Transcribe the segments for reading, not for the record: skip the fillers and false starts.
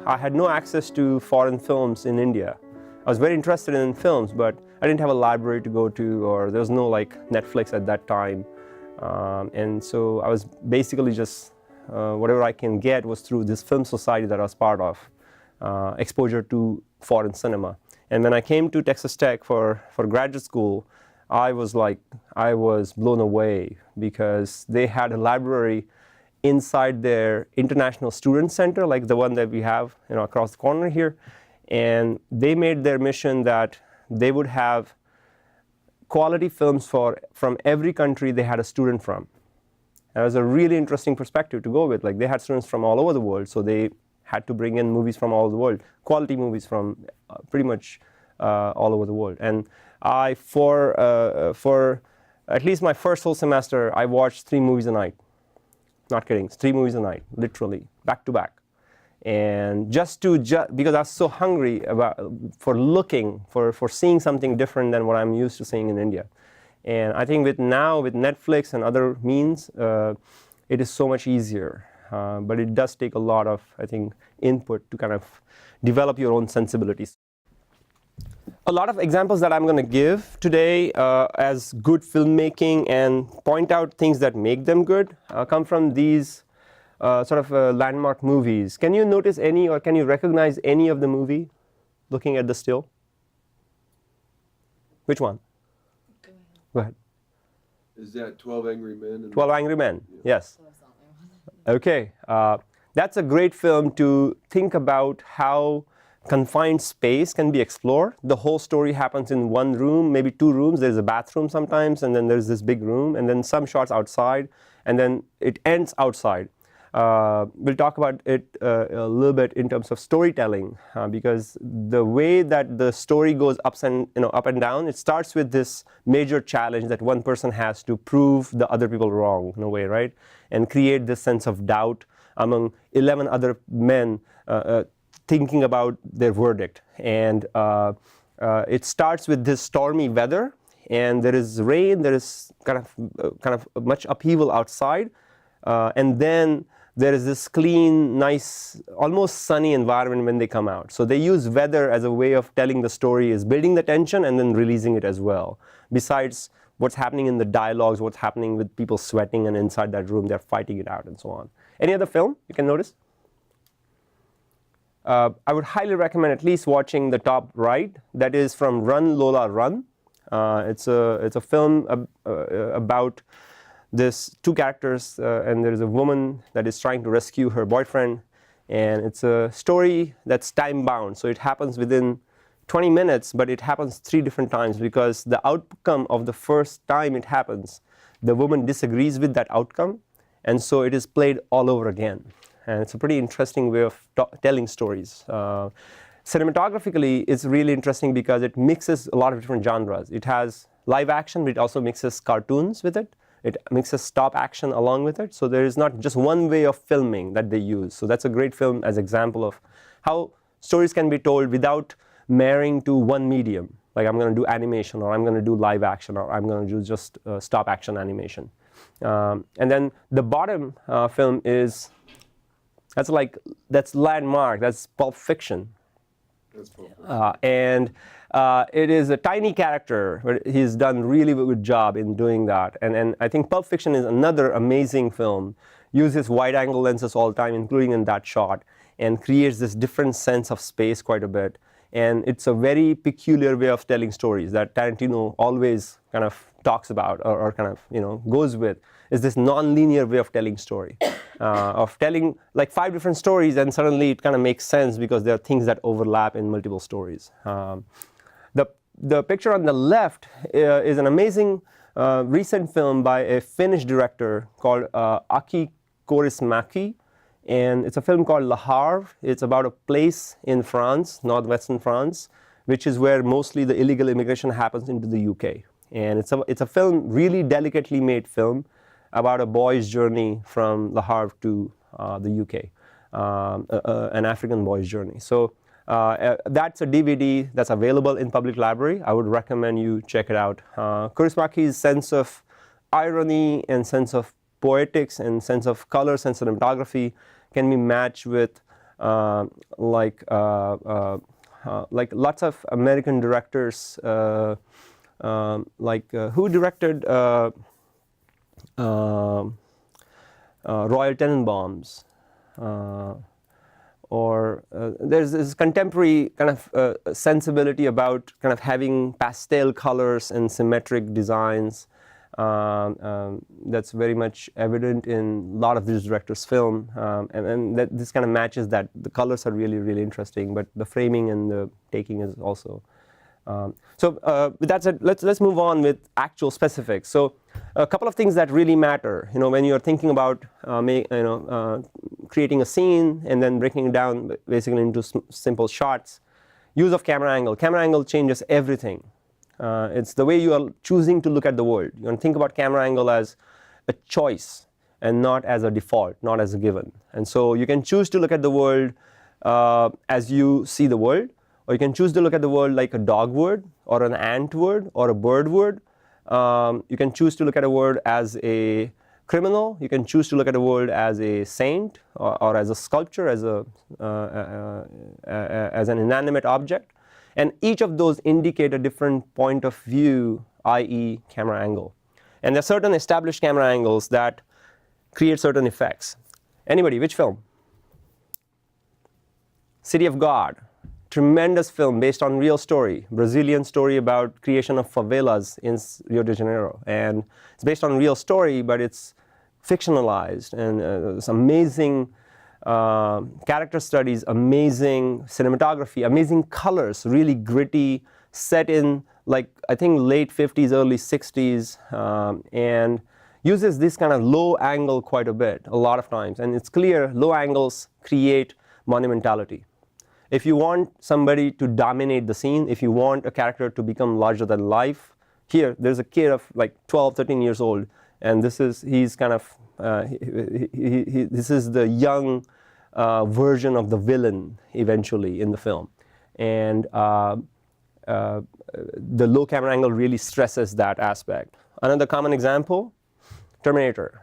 I had no access to foreign films in India. I was very interested in films, but I didn't have a library to go to, or there was no like Netflix at that time. And so I was basically just, whatever I can get was through this film society that I was part of, exposure to foreign cinema. And when I came to Texas Tech for graduate school, I was blown away because they had a library inside their International Student Center, like the one that we have, across the corner here. And they made their mission that they would have quality films from every country they had a student from. That was a really interesting perspective to go with. Like, they had students from all over the world, so they had to bring in movies from all over the world, quality movies from pretty much all over the world. And for at least my first whole semester, I watched 3 movies a night. Not kidding, 3 movies a night, literally, back to back. And because I was so hungry for seeing something different than what I'm used to seeing in India. And I think with Netflix and other means, it is so much easier. But it does take a lot of, I think, input to kind of develop your own sensibilities. A lot of examples that I'm going to give today as good filmmaking and point out things that make them good come from these sort of landmark movies. Can you notice any, or can you recognize any of the movie looking at the still? Which one? Go ahead. Is that 12 Angry Men? 12 Angry Men, yes. Okay, that's a great film to think about how confined space can be explored. The whole story happens in one room, maybe 2 rooms. There's a bathroom sometimes, and then there's this big room, and then some shots outside, and then it ends outside. We'll talk about it a little bit in terms of storytelling, because the way that the story goes up and down, it starts with this major challenge that one person has to prove the other people wrong in a way, right? And create this sense of doubt among 11 other men thinking about their verdict. And it starts with this stormy weather, and there is rain, there is kind of much upheaval outside, and then there is this clean, nice, almost sunny environment when they come out. So they use weather as a way of telling the story, is building the tension and then releasing it as well. Besides what's happening in the dialogues, what's happening with people sweating, and inside that room they're fighting it out and so on. Any other film you can notice? I would highly recommend at least watching the top right. That is from Run Lola Run. It's a film about this 2 characters, and there is a woman that is trying to rescue her boyfriend, and it's a story that's time bound. So it happens within 20 minutes, but it happens 3 different times, because the outcome of the first time it happens, the woman disagrees with that outcome, and so it is played all over again. And it's a pretty interesting way of telling stories. Cinematographically, it's really interesting because it mixes a lot of different genres. It has live action, but it also mixes cartoons with it. It mixes stop action along with it. So there is not just one way of filming that they use. So that's a great film as example of how stories can be told without marrying to one medium. Like, I'm going to do animation, or I'm going to do live action, or I'm going to do just stop action animation. And then the bottom film is, that's landmark. That's Pulp Fiction. That's Pulp Fiction. And it is a tiny character, but he's done really a good job in doing that. And I think Pulp Fiction is another amazing film. Uses wide-angle lenses all the time, including in that shot, and creates this different sense of space quite a bit. And it's a very peculiar way of telling stories that Tarantino always kind of talks about, or kind of goes with, is this non-linear way of telling story, of telling like 5 different stories, and suddenly it kind of makes sense because there are things that overlap in multiple stories. The picture on the left is an amazing recent film by a Finnish director called Aki Kaurismäki, and it's a film called Le Havre. It's about a place in France, northwestern France, which is where mostly the illegal immigration happens into the UK. And it's a film, really delicately made film, about a boy's journey from Le Havre to the UK, an African boy's journey. So that's a DVD that's available in public library. I would recommend you check it out. Kaurismäki's sense of irony and sense of poetics and sense of colors and cinematography can be matched with like lots of American directors, who directed Royal Tenenbaums, or there's this contemporary kind of sensibility about kind of having pastel colors and symmetric designs. That's very much evident in a lot of these directors' film, and that this kind of matches that. The colors are really, really interesting, but the framing and the taking is also. With that said, let's move on with actual specifics. So, a couple of things that really matter, when you're thinking about creating a scene and then breaking it down basically into simple shots. Use of camera angle. Camera angle changes everything. It's the way you are choosing to look at the world. You want to think about camera angle as a choice and not as a default, not as a given. And so you can choose to look at the world as you see the world, or you can choose to look at the world like a dog would, or an ant would, or a bird would. You can choose to look at a world as a criminal. You can choose to look at the world as a saint, or as a sculpture, as an inanimate object. And each of those indicate a different point of view, i.e. camera angle. And there are certain established camera angles that create certain effects. Anybody, which film? City of God. Tremendous film based on real story. Brazilian story about creation of favelas in Rio de Janeiro. And it's based on real story, but it's fictionalized. And it's amazing character studies, amazing cinematography, amazing colors, really gritty, set in I think late 50s, early 60s, and uses this kind of low angle quite a bit, a lot of times. And it's clear low angles create monumentality. If you want somebody to dominate the scene, if you want a character to become larger than life, here there's a kid of 12, 13 years old, and this is this is the young version of the villain eventually in the film, and the low camera angle really stresses that aspect. Another common example, Terminator.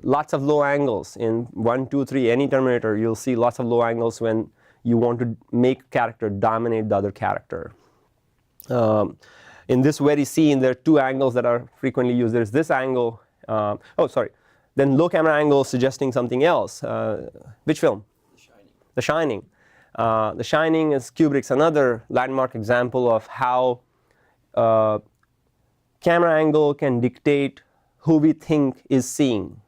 Lots of low angles in 1, 2, 3. Any Terminator, you'll see lots of low angles when you want to make a character dominate the other character. In this very scene, there are two angles that are frequently used. There's this angle. Then low camera angle suggesting something else. Which film? The Shining. The Shining is Kubrick's another landmark example of how camera angle can dictate who we think is seeing.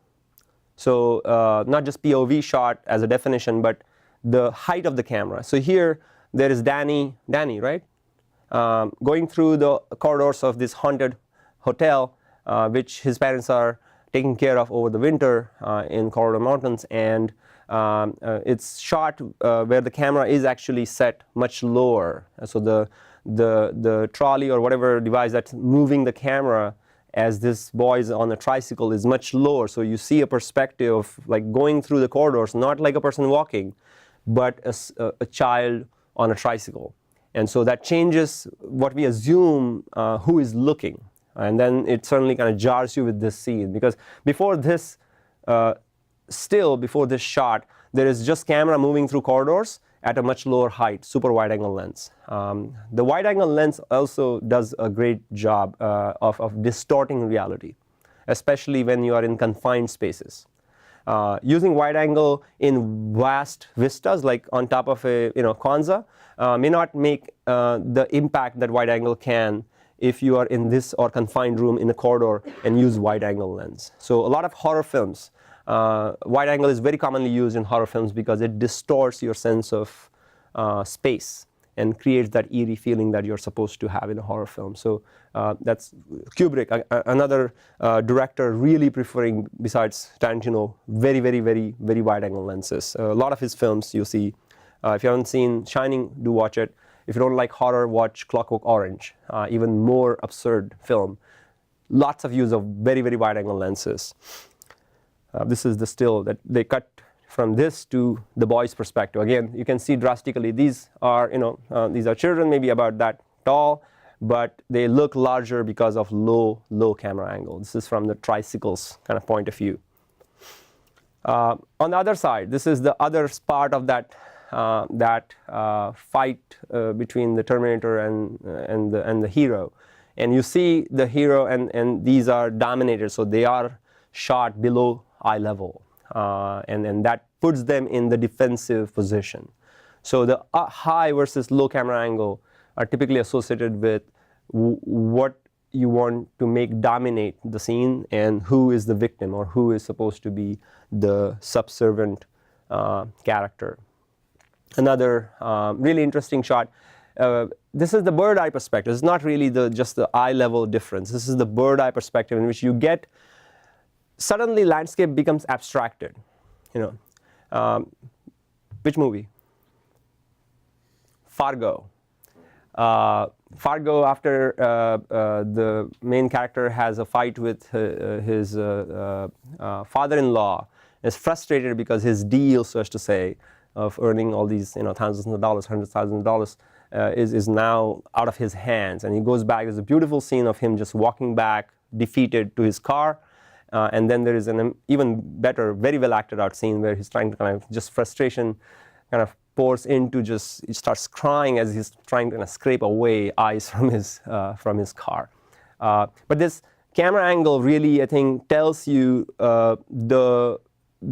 So not just POV shot as a definition, but the height of the camera. So here there is Danny, right? Going through the corridors of this haunted hotel, which his parents are taking care of over the winter in Colorado Mountains, and it's shot where the camera is actually set much lower. So the trolley or whatever device that's moving the camera as this boy is on a tricycle is much lower. So you see a perspective of going through the corridors, not like a person walking, but a child on a tricycle. And so that changes what we assume who is looking. And then it certainly kind of jars you with this scene, because before this before this shot, there is just camera moving through corridors at a much lower height, super wide angle lens. The wide angle lens also does a great job of distorting reality, especially when you are in confined spaces. Using wide angle in vast vistas, like on top of a Kwanzaa, may not make the impact that wide angle can if you are in this or confined room in a corridor and use wide angle lens. So a lot of horror films, wide angle is very commonly used in horror films because it distorts your sense of space and creates that eerie feeling that you're supposed to have in a horror film. So that's Kubrick, another director really preferring, besides Tarantino, very, very, very, very wide angle lenses. A lot of his films you see. If you haven't seen Shining, do watch it. If you don't like horror, watch Clockwork Orange, even more absurd film. Lots of use of very, very wide angle lenses. This is the still that they cut from this to the boy's perspective. Again, you can see drastically. These are children, maybe about that tall, but they look larger because of low camera angle. This is from the tricycle's kind of point of view. On the other side, this is the other part of that that fight between the Terminator and the hero, and you see the hero and these are dominators, so they are shot below eye level, and that puts them in the defensive position. So the high versus low camera angle are typically associated with what you want to make dominate the scene and who is the victim or who is supposed to be the subservient character. Another really interesting shot. This is the bird eye perspective. It's not really just the eye level difference. This is the bird eye perspective in which you get suddenly landscape becomes abstracted. Which movie? Fargo. Fargo, after the main character has a fight with his father-in-law, is frustrated because his deal, so as to say, of earning all these thousands of dollars, hundreds of thousands of dollars, is now out of his hands. And he goes back. There's a beautiful scene of him just walking back, defeated, to his car. And then there is an even better, very well acted out scene where he's trying to kind of just frustration kind of pours into he starts crying as he's trying to scrape away ice from his car. But this camera angle really, I think, tells you the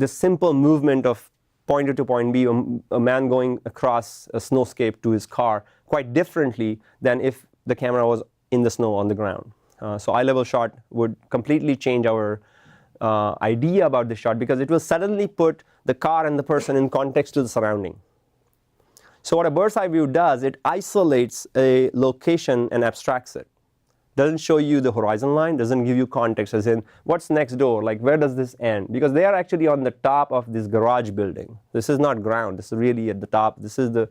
simple movement of point A to point B, a man going across a snowscape to his car, quite differently than if the camera was in the snow on the ground. So eye level shot would completely change our idea about the shot, because it will suddenly put the car and the person in context to the surrounding. So what a bird's eye view does, it isolates a location and abstracts it. Doesn't show you the horizon line, doesn't give you context as in what's next door, like where does this end? Because they are actually on the top of this garage building. This is not ground, this is really at the top. This is the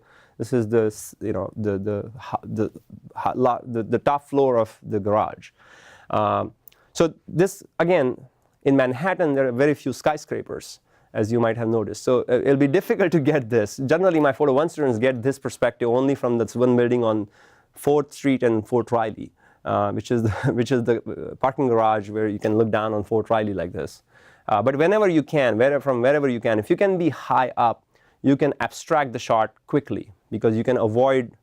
top floor of the garage. So this, again, in Manhattan there are very few skyscrapers, as you might have noticed. So it'll be difficult to get this. Generally my photo 1 students get this perspective only from this one building on 4th Street and Fort Riley, which is the parking garage where you can look down on Fort Riley like this. But whenever you can, from wherever you can, if you can be high up, you can abstract the shot quickly, because you can avoid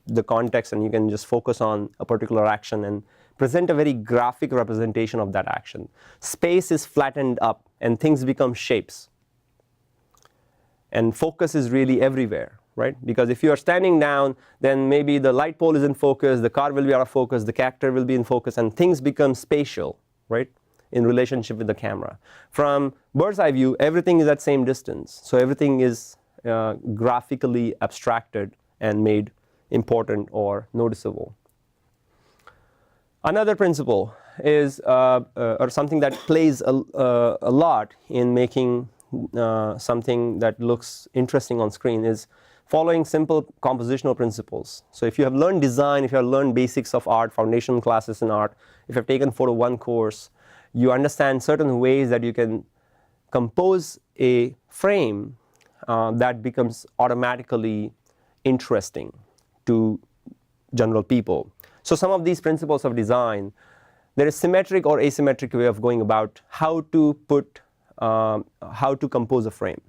the context and you can just focus on a particular action and present a very graphic representation of that action. Space is flattened up and things become shapes. And focus is really everywhere, right? Because if you are standing down, then maybe the light pole is in focus, the car will be out of focus, the character will be in focus, and things become spatial, right, in relationship with the camera. From bird's eye view, everything is at same distance. So everything is graphically abstracted and made important or noticeable. Another principle is, or something that plays a lot in making something that looks interesting on screen, is following simple compositional principles. So if you have learned design, if you have learned basics of art, foundation classes in art, if you have taken Photo 1 course, you understand certain ways that you can compose a frame that becomes automatically interesting to general people. So some of these principles of design, there is symmetric or asymmetric way of going about how to compose a frame.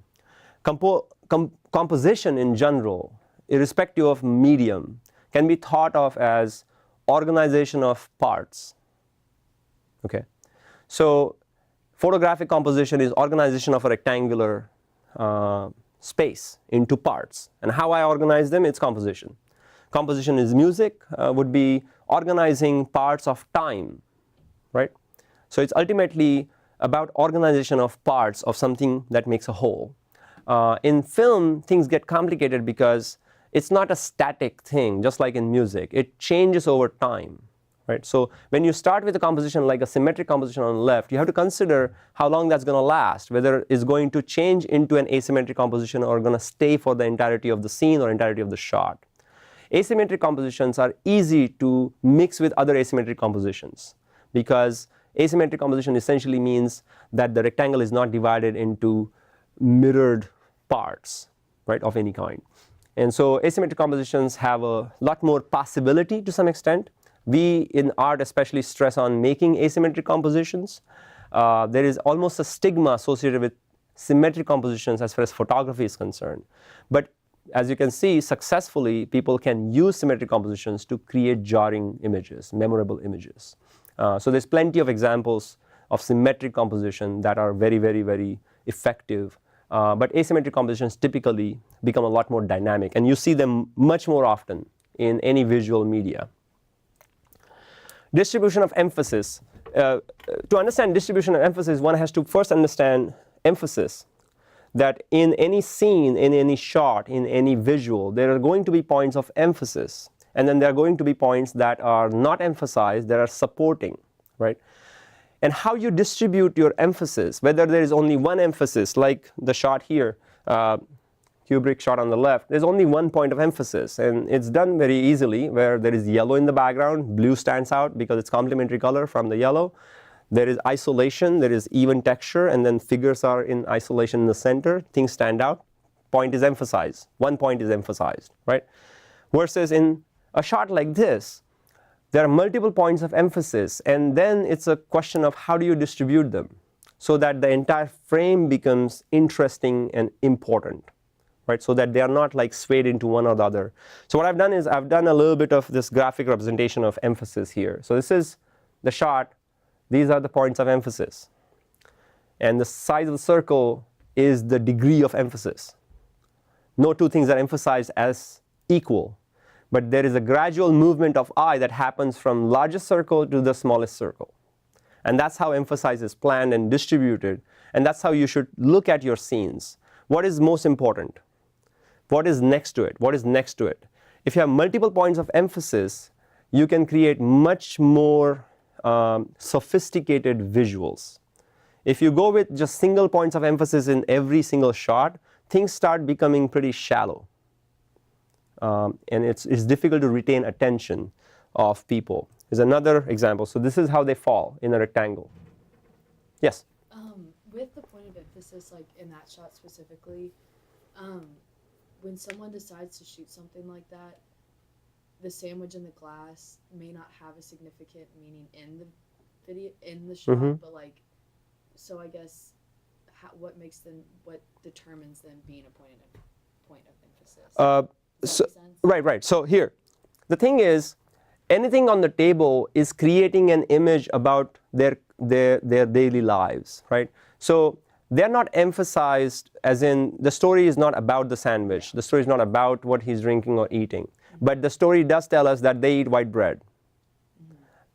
Composition in general, irrespective of medium, can be thought of as organization of parts. Okay, so photographic composition is organization of a rectangular space into parts, and how I organize them, it's composition. Composition is music, would be organizing parts of time, right? So it's ultimately about organization of parts of something that makes a whole. In film, things get complicated because it's not a static thing, just like in music. It changes over time, right? So when you start with a composition like a symmetric composition on the left, you have to consider how long that's going to last, whether it's going to change into an asymmetric composition or going to stay for the entirety of the scene or entirety of the shot. Asymmetric compositions are easy to mix with other asymmetric compositions, because asymmetric composition essentially means that the rectangle is not divided into mirrored parts, right, of any kind. And so asymmetric compositions have a lot more possibility to some extent. We in art especially stress on making asymmetric compositions. There is almost a stigma associated with symmetric compositions as far as photography is concerned. But as you can see, successfully, people can use symmetric compositions to create jarring images, memorable images. So there's plenty of examples of symmetric composition that are very, very, very effective. But asymmetric compositions typically become a lot more dynamic, and you see them much more often in any visual media. Distribution of emphasis. To understand distribution of emphasis, one has to first understand emphasis. That in any scene, in any shot, in any visual, there are going to be points of emphasis. And then there are going to be points that are not emphasized, that are supporting, right? And how you distribute your emphasis, whether there is only one emphasis, like the shot here, Kubrick shot on the left, there's only one point of emphasis. And it's done very easily, where there is yellow in the background, blue stands out because it's complementary color from the yellow. There is isolation, there is even texture, and then figures are in isolation in the center. Things stand out. Point is emphasized. One point is emphasized, right? Versus in a shot like this, there are multiple points of emphasis, and then it's a question of how do you distribute them so that the entire frame becomes interesting and important, right? So that they are not like swayed into one or the other. So what I've done is I've done a little bit of this graphic representation of emphasis here. So this is the shot. These are the points of emphasis. And the size of the circle is the degree of emphasis. No two things are emphasized as equal. But there is a gradual movement of eye that happens from largest circle to the smallest circle. And that's how emphasis is planned and distributed. And that's how you should look at your scenes. What is most important? What is next to it? What is next to it? If you have multiple points of emphasis, you can create much more sophisticated visuals. If you go with just single points of emphasis in every single shot, things start becoming pretty shallow. And it's difficult to retain attention of people. Here's another example. So this is how they fall in a rectangle. Yes? With the point of emphasis, like in that shot specifically, when someone decides to shoot something like that, the sandwich in the glass may not have a significant meaning in the video, in the shot, but like, so I guess what determines them being a point of emphasis? Right. So here, the thing is, anything on the table is creating an image about their daily lives, right? So they're not emphasized as in the story is not about the sandwich. The story is not about what he's drinking or eating. But the story does tell us that they eat white bread.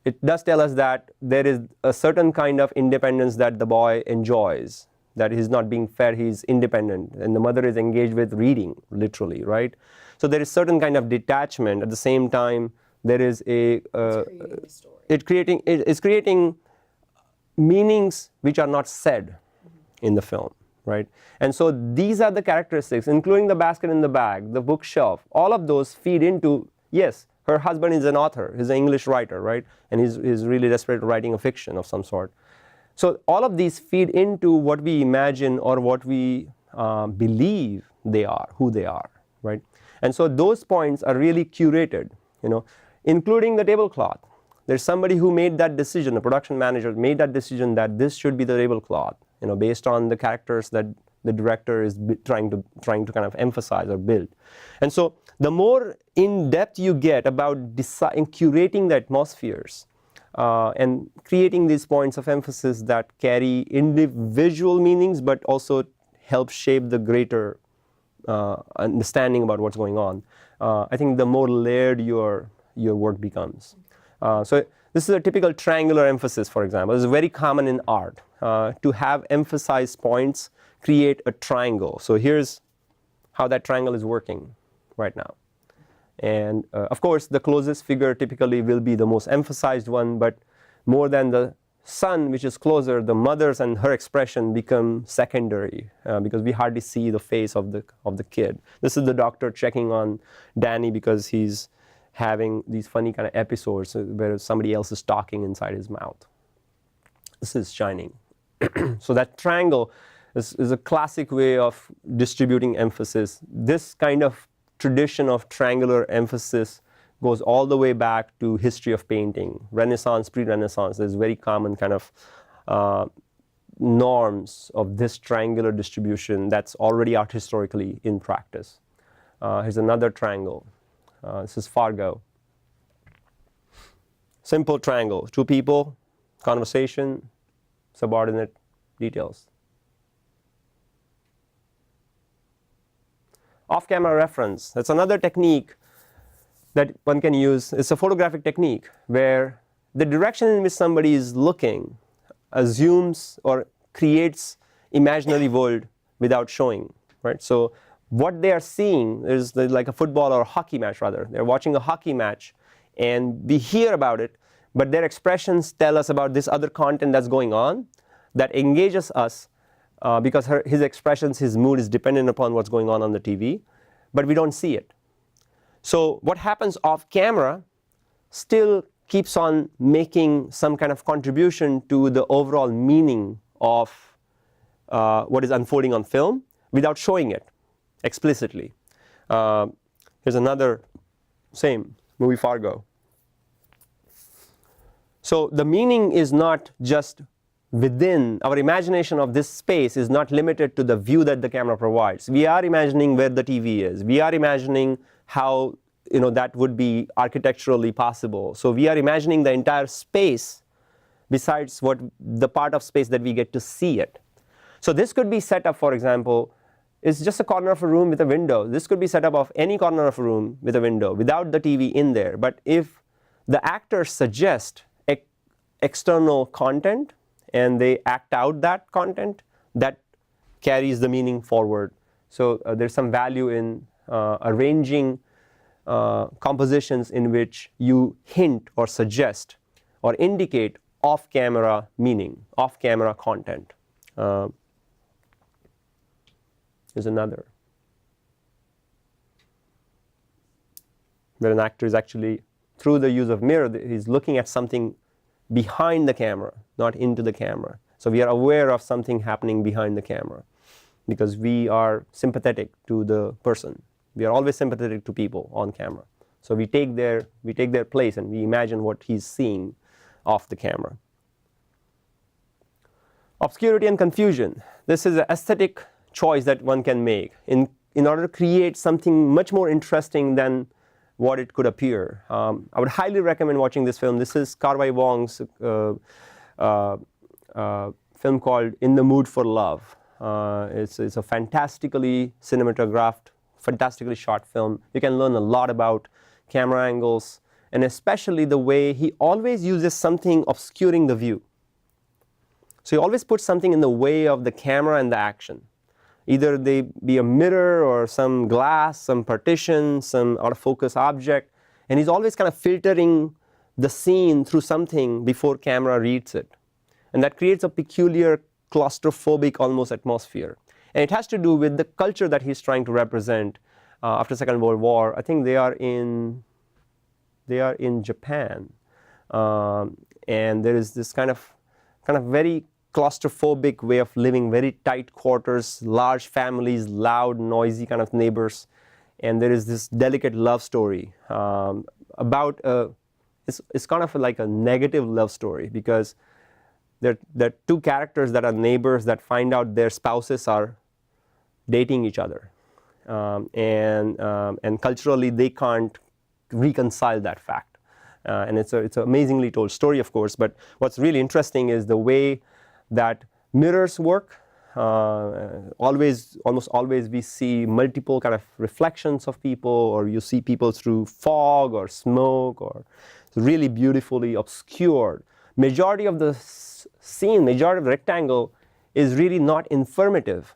It does tell us that there is a certain kind of independence that the boy enjoys, that he's not being fed, he's independent, and the mother is engaged with reading, literally, right? So there is certain kind of detachment. At the same time, there is it's creating meanings which are not said in the film, right? And so these are the characteristics, including the basket in the bag, the bookshelf, all of those feed into, yes, her husband is an author, he's an English writer, right? And he's really desperate writing a fiction of some sort. So all of these feed into what we imagine or what we believe they are, who they are, right? And so those points are really curated, including the tablecloth. There's somebody who made that decision, the production manager made that decision that this should be the tablecloth, based on the characters that the director is trying to kind of emphasize or build. And so the more in depth you get about curating the atmospheres and creating these points of emphasis that carry individual meanings but also help shape the greater understanding about what's going on, I think the more layered your work becomes. So this is a typical triangular emphasis, for example. This is very common in art. To have emphasized points create a triangle. So here's how that triangle is working right now. And of course, the closest figure typically will be the most emphasized one, but more than the son, which is closer, the mother's and her expression become secondary because we hardly see the face of the kid. This is the doctor checking on Danny because he's having these funny kind of episodes where somebody else is talking inside his mouth. This is Shining. So that triangle is a classic way of distributing emphasis. This kind of tradition of triangular emphasis goes all the way back to history of painting, Renaissance, pre-Renaissance. There's very common kind of norms of this triangular distribution that's already art historically in practice. Here's another triangle. This is Fargo. Simple triangle, two people, conversation, subordinate details. Off-camera reference, that's another technique that one can use. It's a photographic technique where the direction in which somebody is looking assumes or creates imaginary world without showing, right? So what they are seeing is like a football or a hockey match rather. They're watching a hockey match and we hear about it, but their expressions tell us about this other content that's going on that engages us because his expressions, his mood is dependent upon what's going on the TV, but we don't see it. So what happens off camera still keeps on making some kind of contribution to the overall meaning of what is unfolding on film without showing it explicitly. Here's another, same movie, Fargo. So the meaning is not just within our imagination of this space is not limited to the view that the camera provides. We are imagining where the TV is. We are imagining how that would be architecturally possible. So we are imagining the entire space besides what the part of space that we get to see it. So this could be set up, for example, it's just a corner of a room with a window. This could be set up of any corner of a room with a window without the TV in there. But if the actors suggest external content and they act out that content, that carries the meaning forward. So there's some value in arranging compositions in which you hint or suggest or indicate off-camera meaning, off-camera content. Here's another, where an actor is actually, through the use of mirror, he's looking at something behind the camera, not into the camera. So we are aware of something happening behind the camera because we are sympathetic to the person. We are always sympathetic to people on camera. So we take their place and we imagine what he's seeing off the camera. Obscurity and confusion. This is an aesthetic choice that one can make in order to create something much more interesting than what it could appear. I would highly recommend watching this film. This is Karwai Wong's film called In the Mood for Love. It's a fantastically cinematographed, fantastically shot film. You can learn a lot about camera angles and especially the way he always uses something obscuring the view. So he always puts something in the way of the camera and the action. Either they be a mirror or some glass, some partition, some out of focus object, and he's always kind of filtering the scene through something before camera reads it. And that creates a peculiar claustrophobic almost atmosphere. And it has to do with the culture that he's trying to represent after Second World War. I think they are in Japan. And there is this kind of very claustrophobic way of living, very tight quarters, large families, loud, noisy kind of neighbors. And there is this delicate love story about, it's kind of like a negative love story because there are two characters that are neighbors that find out their spouses are dating each other. And culturally they can't reconcile that fact. And it's an amazingly told story, of course, but what's really interesting is the way that mirrors work. Almost always we see multiple kind of reflections of people, or you see people through fog or smoke, or it's really beautifully obscured. Majority of the scene, majority of the rectangle is really not informative.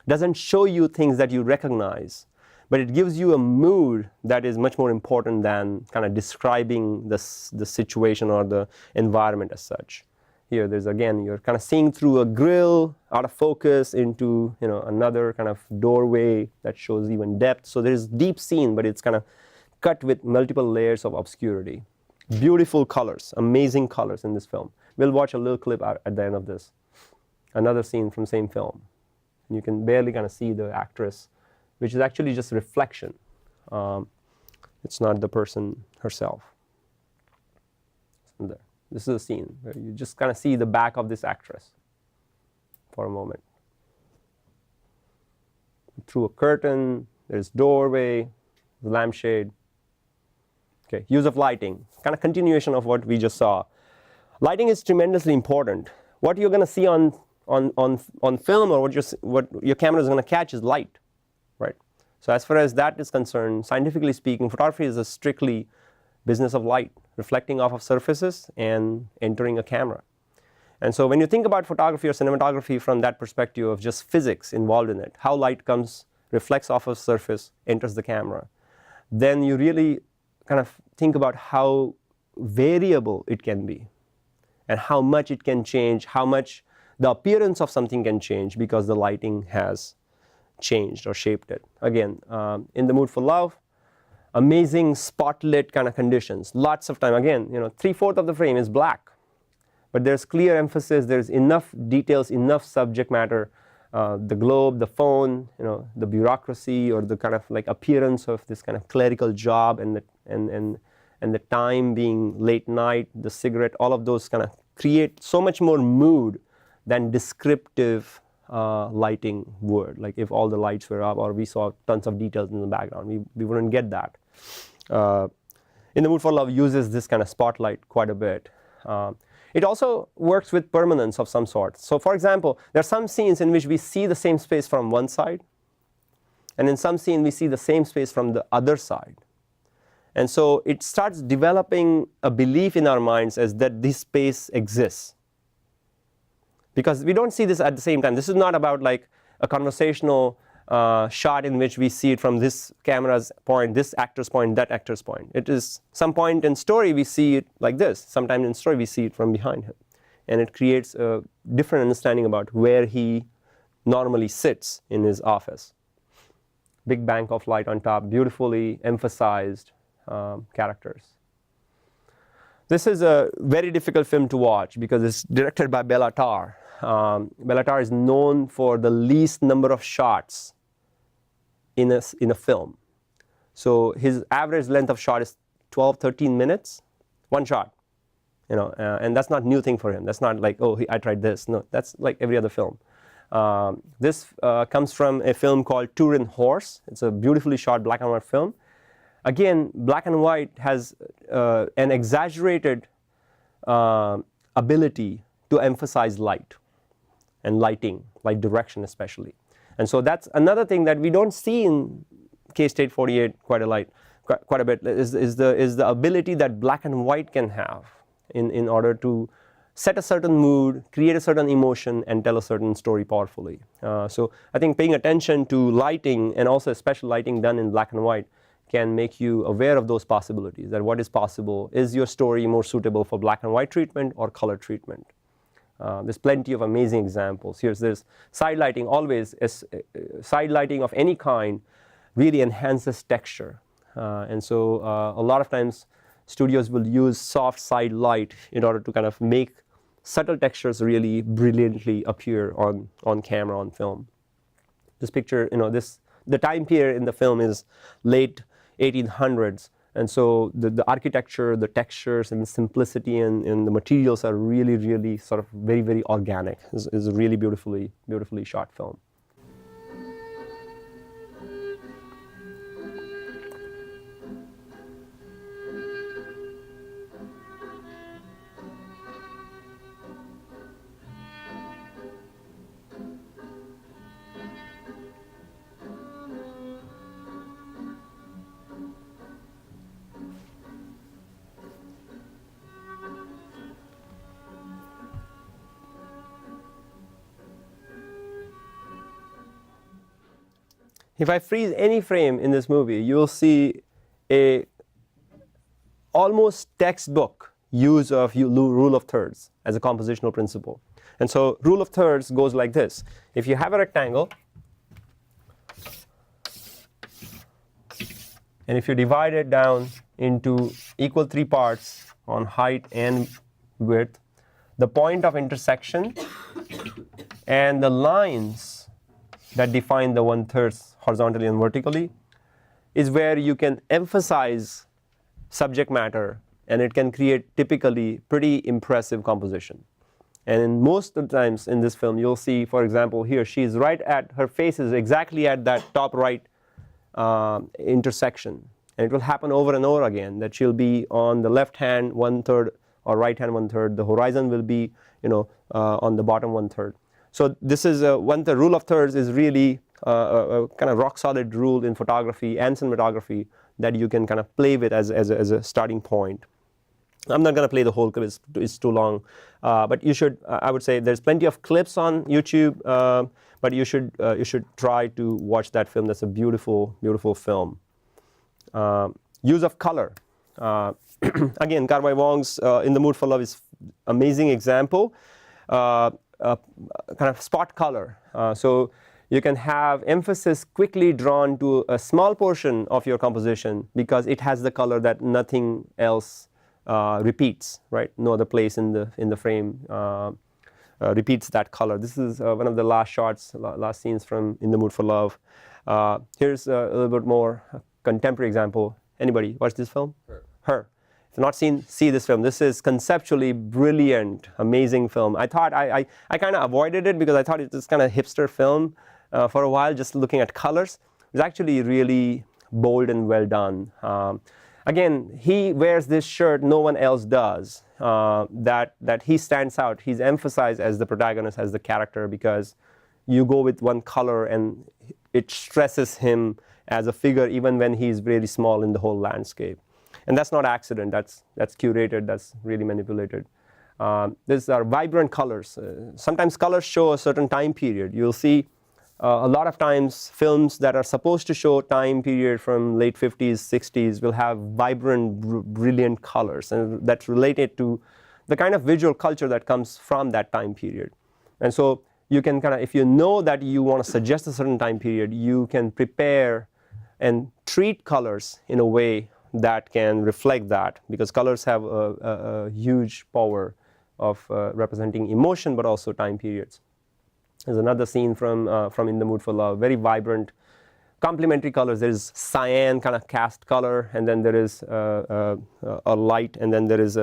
Doesn't show you things that you recognize, but it gives you a mood that is much more important than kind of describing the situation or the environment as such. Here, there's again, you're kind of seeing through a grill, out of focus, into another kind of doorway that shows even depth. So there's deep scene, but it's kind of cut with multiple layers of obscurity. Beautiful colors, amazing colors in this film. We'll watch a little clip at the end of this. Another scene from same film. And you can barely kind of see the actress, which is actually just reflection. It's not the person herself. There. This is a scene where you just kind of see the back of this actress for a moment. Through a curtain, there's doorway, lampshade. Okay, use of lighting, kind of continuation of what we just saw. Lighting is tremendously important. What you're going to see on film, or what your camera is going to catch, is light, right? So as far as that is concerned, scientifically speaking, photography is a strictly business of light, reflecting off of surfaces and entering a camera. And so when you think about photography or cinematography from that perspective of just physics involved in it, how light comes, reflects off of surface, enters the camera, then you really kind of think about how variable it can be and how much it can change, how much the appearance of something can change because the lighting has changed or shaped it. Again, In the Mood for Love, amazing spotlit kind of conditions, lots of time. Again, 3/4 of the frame is black, but there's clear emphasis, there's enough details, enough subject matter, the globe, the phone, the bureaucracy, or the kind of like appearance of this kind of clerical job, and the time being late night, the cigarette, all of those kind of create so much more mood than descriptive lighting would. Like if all the lights were up or we saw tons of details in the background, we wouldn't get that. In the Mood for Love uses this kind of spotlight quite a bit. It also works with permanence of some sort. So for example, there are some scenes in which we see the same space from one side, and in some scene we see the same space from the other side. And so it starts developing a belief in our minds as that this space exists. Because we don't see this at the same time. This is not about like a conversational shot in which we see it from this camera's point, this actor's point, that actor's point. It is some point in story we see it like this. Sometimes in story we see it from behind him. And it creates a different understanding about where he normally sits in his office. Big bank of light on top, beautifully emphasized characters. This is a very difficult film to watch because it's directed by Bela Tarr. Bela Tarr is known for the least number of shots in a film. So his average length of shot is 12-13 minutes, one shot. And that's not a new thing for him. That's not like, oh, I tried this. No, that's like every other film. This comes from a film called Turin Horse. It's a beautifully shot black and white film. Again, black and white has an exaggerated ability to emphasize light and lighting, light direction especially. And so that's another thing that we don't see in K-State 48 quite a bit is the ability that black and white can have in order to set a certain mood, create a certain emotion, and tell a certain story powerfully. So I think paying attention to lighting, and also special lighting done in black and white, can make you aware of those possibilities, that what is possible. Is your story more suitable for black and white treatment or color treatment? There's plenty of amazing examples. Here's this side lighting. Always side lighting of any kind really enhances texture. And so a lot of times studios will use soft side light in order to kind of make subtle textures really brilliantly appear on camera, on film. This picture, the time period in the film is late 1800s, and so the architecture, the textures, and the simplicity and the materials are really, really sort of very, very organic. It's a really beautifully shot film. If I freeze any frame in this movie, you will see a almost textbook use of rule of thirds as a compositional principle. And so rule of thirds goes like this. If you have a rectangle, and if you divide it down into equal 3 parts on height and width, the point of intersection and the lines that define the 1/3 horizontally and vertically is where you can emphasize subject matter, and it can create typically pretty impressive composition. And most of the times in this film, you'll see, for example, here, she's right at, her face is exactly at that top right intersection. And it will happen over and over again, that she'll be on the left hand 1/3 or right hand 1/3. The horizon will be, on the bottom 1/3. So this is the rule of thirds is really a kind of rock solid rule in photography and cinematography that you can kind of play with as a starting point. I'm not going to play the whole clip; it's too long. But you should, I would say, there's plenty of clips on YouTube. But you should try to watch that film. That's a beautiful, beautiful film. Use of color. Again, Carvai Wong's In the Mood for Love is amazing example. Kind of spot color. So you can have emphasis quickly drawn to a small portion of your composition because it has the color that nothing else repeats, right? No other place in the frame repeats that color. This is one of the last scenes from In the Mood for Love. Here's a little bit more contemporary example. Anybody watch this film? Her. If you've not see this film. This is conceptually brilliant, amazing film. I thought I kind of avoided it because I thought it was kind of hipster film for a while, just looking at colors. It's actually really bold and well done. Again, he wears this shirt no one else does. That he stands out. He's emphasized as the protagonist, as the character, because you go with one color and it stresses him as a figure even when he's really small in the whole landscape. And that's not accident. That's curated. That's really manipulated. These are vibrant colors. Sometimes colors show a certain time period. You'll see a lot of times films that are supposed to show time period from late 50s, 60s will have vibrant, brilliant colors, and that's related to the kind of visual culture that comes from that time period. And so you can kind of, if you know that you want to suggest a certain time period, you can prepare and treat colors in a way that can reflect that, because colors have a huge power of representing emotion but also time periods. There's another scene from In the Mood for Love, very vibrant, complementary colors. There's cyan kind of cast color, and then there is a light, and then there's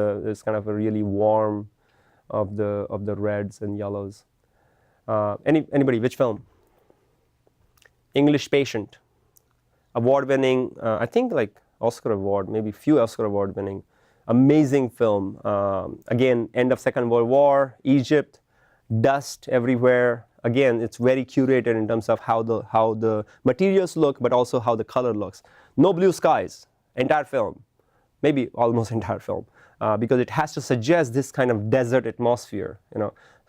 kind of a really warm of the reds and yellows. Anybody, which film? English Patient, award-winning, I think like Oscar award, maybe few Oscar award winning, amazing film. Again, end of Second World War, Egypt, dust everywhere. Again, it's very curated in terms of how the materials look, but also how the color looks. No blue skies, entire film, maybe almost entire film, because it has to suggest this kind of desert atmosphere.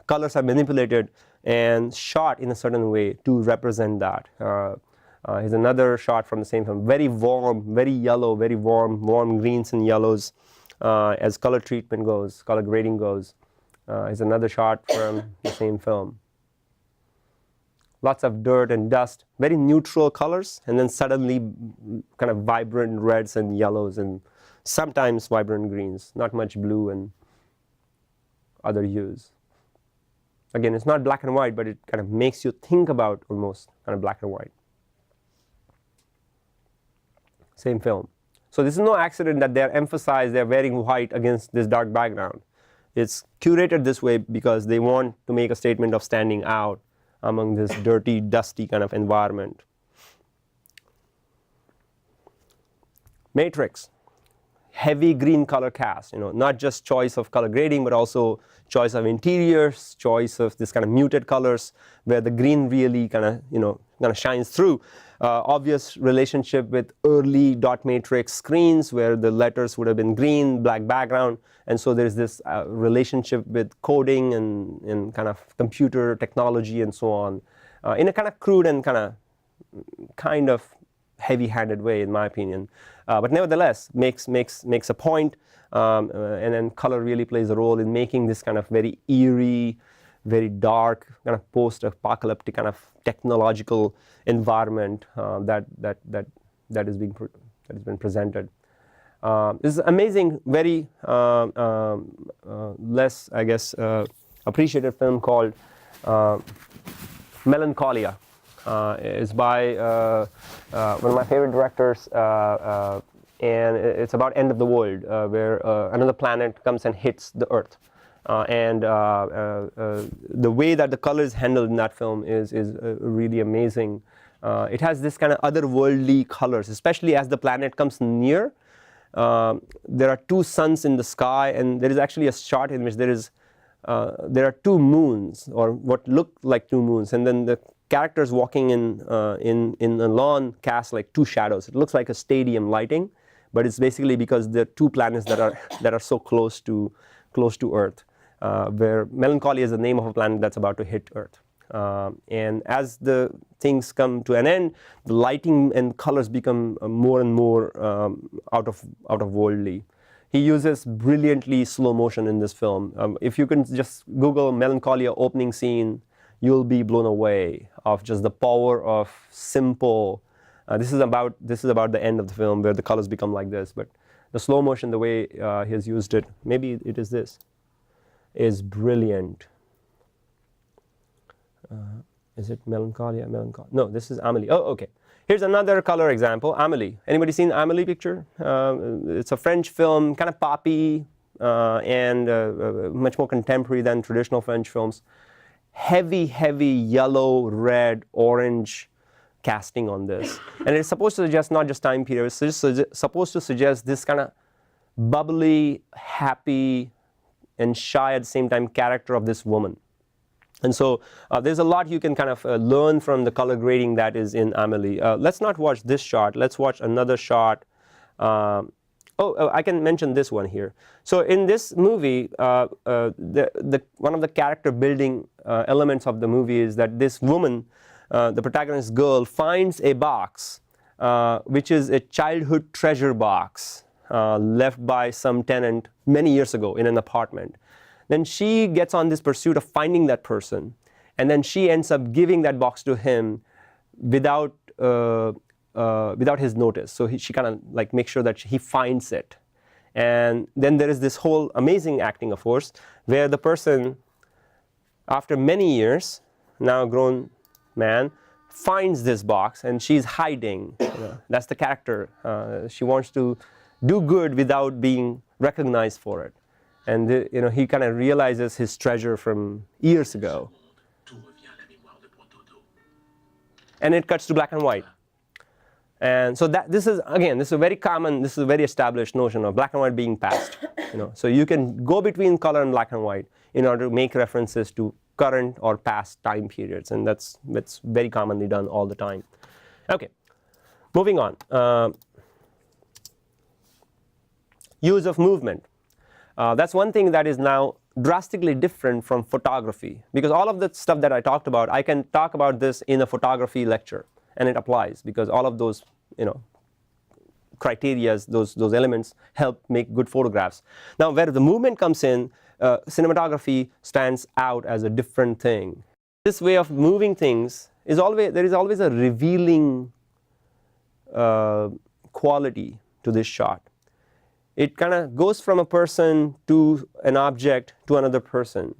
Colors are manipulated and shot in a certain way to represent that. Here's another shot from the same film, very warm, very yellow, very warm greens and yellows as color treatment goes, color grading goes. Here's another shot from the same film. Lots of dirt and dust, very neutral colors, and then suddenly kind of vibrant reds and yellows, and sometimes vibrant greens, not much blue and other hues. Again, it's not black and white, but it kind of makes you think about almost kind of black and white. Same film. So this is no accident that they're wearing white against this dark background. It's curated this way because they want to make a statement of standing out among this dirty, dusty kind of environment. Matrix, heavy green color cast, not just choice of color grading, but also choice of interiors, choice of this kind of muted colors where the green really kind of shines through. Obvious relationship with early dot matrix screens where the letters would have been green, black background, and so there's this relationship with coding and kind of computer technology and so on, in a kind of crude and kind of heavy-handed way, in my opinion, but nevertheless makes a point, and then color really plays a role in making this kind of very eerie, very dark, kind of post-apocalyptic kind of technological environment that has been presented. This is amazing, very less, I guess, appreciated film called Melancholia. It's by one of my favorite directors, and it's about end of the world, where another planet comes and hits the Earth. And the way that the color is handled in that film is really amazing. It has this kind of otherworldly colors, especially as the planet comes near. There are two suns in the sky, and there is actually a shot in which there are two moons, or what look like two moons, and then the characters walking in a lawn cast like two shadows. It looks like a stadium lighting, but it's basically because the two planets that are so close to Earth, where Melancholia is the name of a planet that's about to hit Earth. And as the things come to an end, the lighting and colors become more and more out of worldly. He uses brilliantly slow motion in this film. If you can just Google Melancholia opening scene, you'll be blown away of just the power of simple. This is about the end of the film where the colors become like this, but the slow motion, the way he has used it, maybe it is this, is brilliant. Is it Melancholia? No, this is Amelie. Oh, okay. Here's another color example, Amelie. Anybody seen Amelie picture? It's a French film, kind of poppy and much more contemporary than traditional French films. Heavy, heavy yellow, red, orange casting on this. And it's supposed to suggest not just time period, it's just supposed to suggest this kind of bubbly, happy, and shy at the same time character of this woman. And so there's a lot you can kind of learn from the color grading that is in Amelie. Let's not watch this shot. Let's watch another shot. I can mention this one here. So in this movie, one of the character building elements of the movie is that this woman, the protagonist girl, finds a box, which is a childhood treasure box left by some tenant many years ago in an apartment. Then she gets on this pursuit of finding that person, and then she ends up giving that box to him without his notice. So she kind of like makes sure that he finds it. And then there is this whole amazing acting, of course, where the person, after many years, now a grown man, finds this box and she's hiding. That's the character. She wants to do good without being recognized for it. And he kind of realizes his treasure from years ago. And it cuts to black and white. And so this is a very common, this is a very established notion of black and white being past. So you can go between color and black and white in order to make references to current or past time periods, and that's very commonly done all the time. Okay, moving on. Use of movement. That's one thing that is now drastically different from photography, because all of the stuff that I talked about, I can talk about this in a photography lecture, and it applies because all of those criteria, those elements help make good photographs. Now, where the movement comes in, cinematography stands out as a different thing. This way of moving things is there is always a revealing quality to this shot. It kind of goes from a person to an object to another person.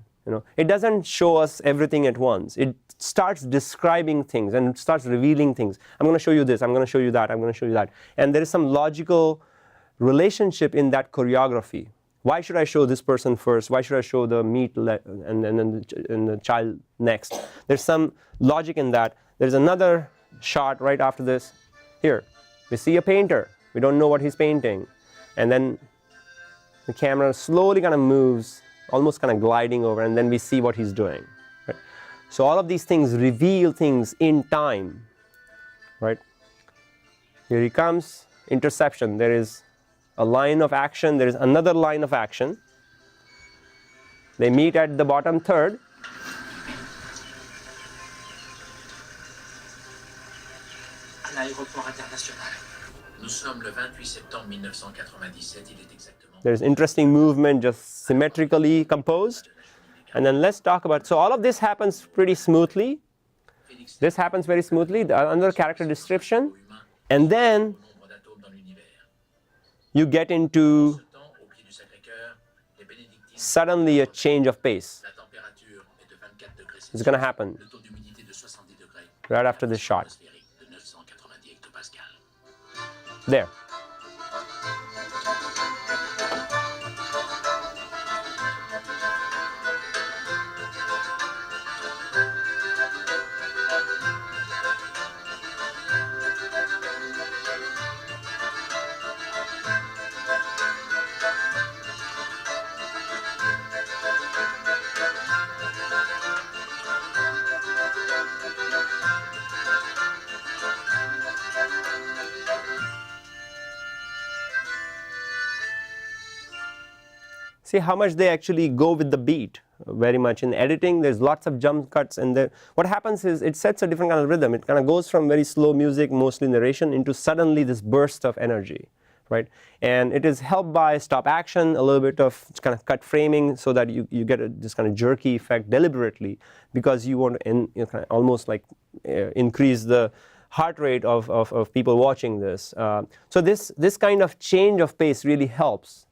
It doesn't show us everything at once. It starts describing things and it starts revealing things. I'm going to show you this. I'm going to show you that. I'm going to show you that. And there is some logical relationship in that choreography. Why should I show this person first? Why should I show the meat and the child next? There's some logic in that. There's another shot right after this. Here, we see a painter. We don't know what he's painting. And then the camera slowly kind of moves, almost kind of gliding over, and then we see what he's doing. Right? So all of these things reveal things in time. Right? Here he comes, interception. There is a line of action. There is another line of action. They meet at the bottom third. À l'aéroport international. Nous sommes le 28 septembre 1997, il est exactement. There's interesting movement, just symmetrically composed. And then let's talk about, so all of this happens pretty smoothly. This happens very smoothly, another character description. And then you get into suddenly a change of pace. It's going to happen right after this shot. There. See how much they actually go with the beat. Very much in editing, there's lots of jump cuts, and what happens is it sets a different kind of rhythm. It kind of goes from very slow music, mostly narration, into suddenly this burst of energy, right? And it is helped by stop action, a little bit of kind of cut framing, so that you get this kind of jerky effect deliberately, because you want to kind of almost like increase the heart rate of people watching this. So this kind of change of pace really helps.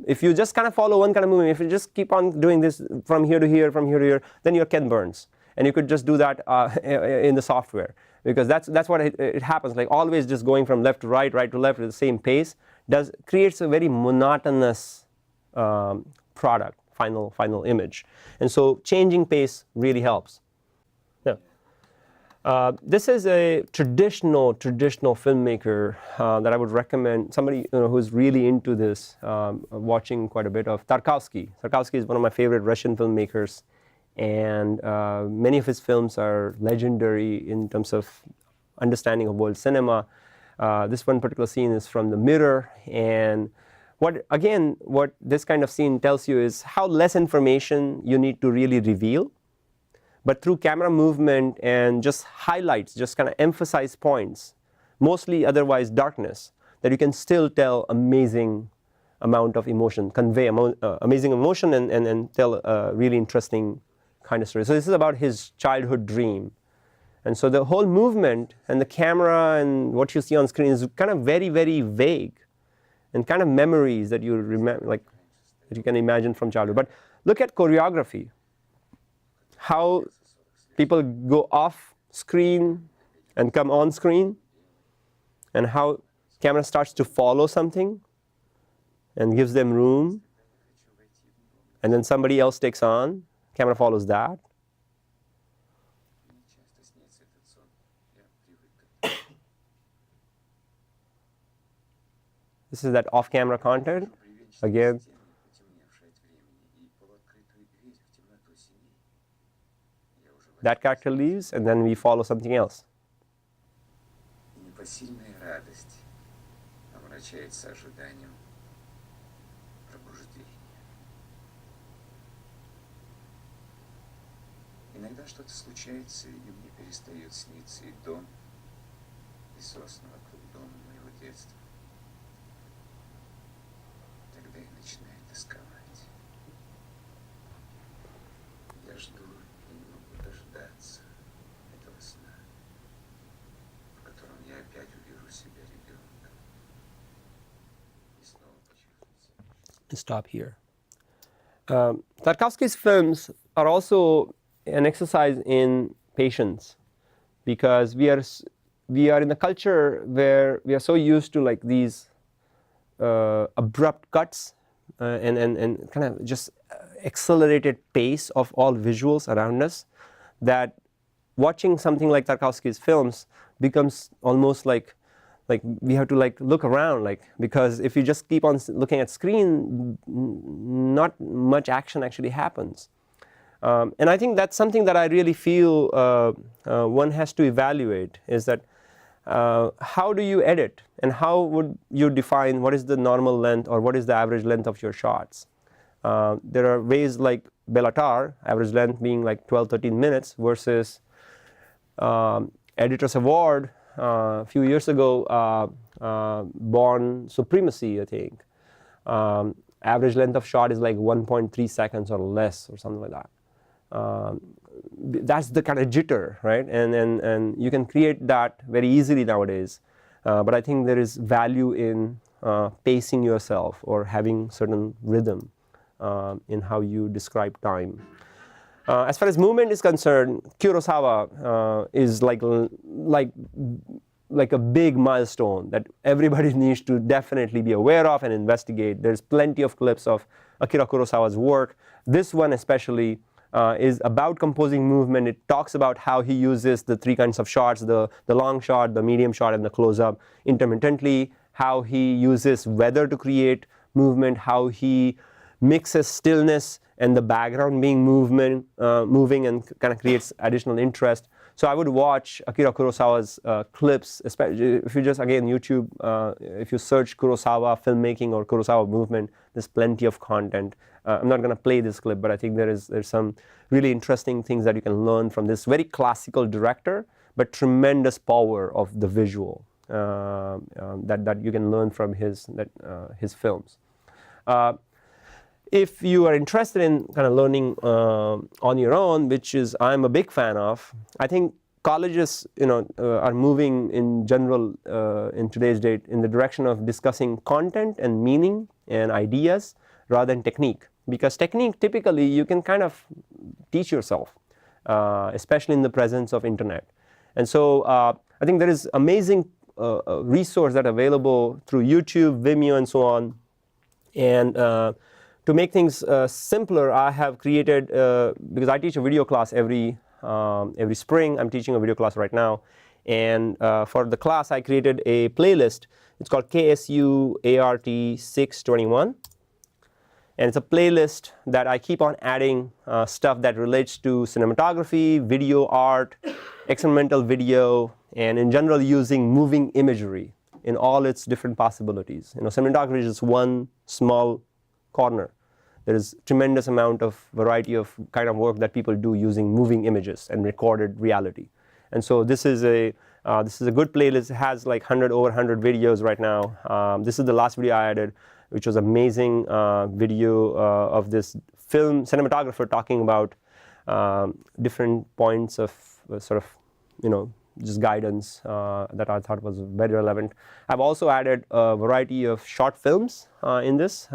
If you just kind of follow one kind of movement, if you just keep on doing this from here to here, from here to here, then you're Ken Burns. And you could just do that in the software, because that's what it happens. Like always just going from left to right, right to left at the same pace creates a very monotonous product, final image. And so changing pace really helps. Yeah. This is a traditional filmmaker that I would recommend somebody who's really into this, watching quite a bit of Tarkovsky. Tarkovsky is one of my favorite Russian filmmakers, and many of his films are legendary in terms of understanding of world cinema. This one particular scene is from The Mirror, and what this kind of scene tells you is how less information you need to really reveal. But through camera movement and just highlights, just kind of emphasize points, mostly otherwise darkness, that you can still tell amazing amount of emotion, convey amazing emotion, and tell a really interesting kind of story. So this is about his childhood dream. And so the whole movement and the camera and what you see on screen is kind of very, very vague, and kind of memories that you remember, like that you can imagine from childhood. But look at choreography. How people go off screen and come on screen, and how camera starts to follow something and gives them room, and then somebody else takes on, camera follows that. This is that off-camera content again. That character leaves, and then we follow something else. Непосильная радость омрачается ожиданием пробуждения. Иногда что-то случается, и мне перестает сниться и дом, и сосны вокруг дома моего детства. Тогда я начинаю тосковать. Я жду и не могу дождаться этого сна, в котором я опять увижу себя ребенком. И снова почувствую себя. Stop here. Tarkovsky's films are also an exercise in patience, because we are in a culture where we are so used to like these abrupt cuts and kind of just accelerated pace of all visuals around us, that watching something like Tarkovsky's films becomes almost like we have to like look around, like, because if you just keep on looking at screen, not much action actually happens. And I think that's something that I really feel one has to evaluate, is that how do you edit, and how would you define what is the normal length or what is the average length of your shots? There are ways like Bellatar, average length being like 12-13 minutes, versus Editor's Award a few years ago, Born Supremacy, I think. Average length of shot is like 1.3 seconds or less, or something like that. That's the kind of jitter, right? And you can create that very easily nowadays. But I think there is value in pacing yourself, or having certain rhythm in how you describe time. As far as movement is concerned, Kurosawa is like a big milestone that everybody needs to definitely be aware of and investigate. There's plenty of clips of Akira Kurosawa's work. This one especially is about composing movement. It talks about how he uses the three kinds of shots, the long shot, the medium shot, and the close-up intermittently, how he uses weather to create movement, how he mixes stillness and the background being moving and kind of creates additional interest. So I would watch Akira Kurosawa's clips, especially if you just, again, YouTube, if you search Kurosawa filmmaking or Kurosawa movement, there's plenty of content. I'm not going to play this clip, but I think there's some really interesting things that you can learn from this very classical director, but tremendous power of the visual that you can learn from his films. If you are interested in kind of learning on your own, which is I'm a big fan of, I think colleges, are moving in general in today's date in the direction of discussing content and meaning and ideas rather than technique. Because technique, typically, you can kind of teach yourself, especially in the presence of internet. And so I think there is amazing resource that are available through YouTube, Vimeo, and so on. And to make things simpler, I have created, because I teach a video class every spring. I'm teaching a video class right now. And for the class, I created a playlist. It's called KSU ART 621. And it's a playlist that I keep on adding stuff that relates to cinematography, video art, experimental video, and in general using moving imagery in all its different possibilities. Cinematography is just one small corner. There is tremendous amount of variety of kind of work that people do using moving images and recorded reality. And so this is a good playlist. It has like over 100 videos right now. This is the last video I added, which was amazing video of this film cinematographer talking about different points of sort of, just guidance that I thought was very relevant. I've also added a variety of short films in this.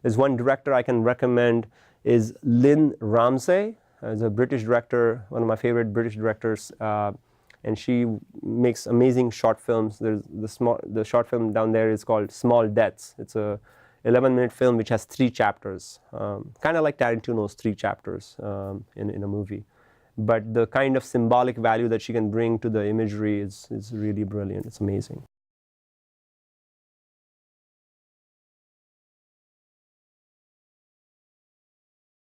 There's one director I can recommend is Lynn Ramsay. Is a British director, one of my favorite British directors. And she makes amazing short films. There's the short film down there is called Small Deaths. It's a 11-minute film which has 3 chapters, kind of like Tarantino's 3 chapters in a movie. But the kind of symbolic value that she can bring to the imagery is really brilliant. It's amazing.